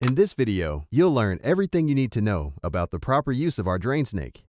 In this video, you'll learn everything you need to know about the proper use of our drain snake.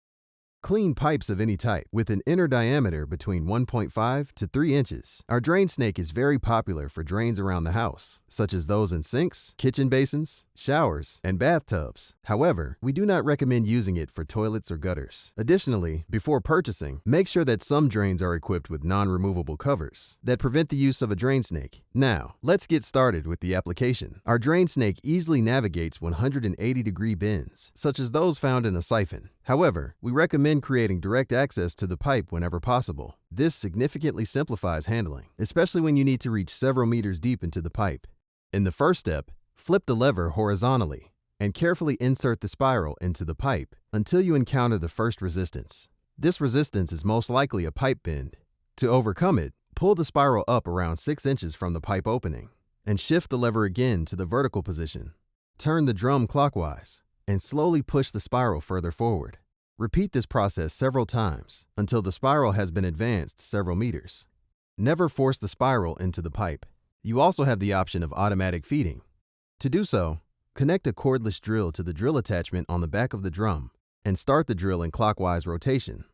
Clean pipes of any type with an inner diameter between 1.5 to 3 inches. Our drain snake is very popular for drains around the house, such as those in sinks, kitchen basins, showers, and bathtubs. However, we do not recommend using it for toilets or gutters. Additionally, before purchasing, make sure that some drains are equipped with non-removable covers that prevent the use of a drain snake. Now, let's get started with the application. Our drain snake easily navigates 180-degree bends, such as those found in a siphon. However, we recommend creating direct access to the pipe whenever possible. This significantly simplifies handling, especially when you need to reach several meters deep into the pipe. In the first step, flip the lever horizontally and carefully insert the spiral into the pipe until you encounter the first resistance. This resistance is most likely a pipe bend. To overcome it, pull the spiral up around 6 inches from the pipe opening and shift the lever again to the vertical position. Turn the drum clockwise and slowly push the spiral further forward. Repeat this process several times until the spiral has been advanced several meters. Never force the spiral into the pipe. You also have the option of automatic feeding. To do so, connect a cordless drill to the drill attachment on the back of the drum and start the drill in clockwise rotation.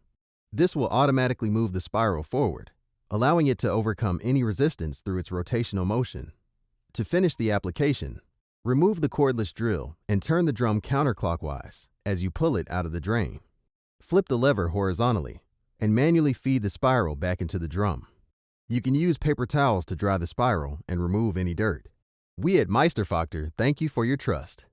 This will automatically move the spiral forward, allowing it to overcome any resistance through its rotational motion. To finish the application, remove the cordless drill and turn the drum counterclockwise as you pull it out of the drain. Flip the lever horizontally and manually feed the spiral back into the drum. You can use paper towels to dry the spiral and remove any dirt. We at Meisterfactor thank you for your trust.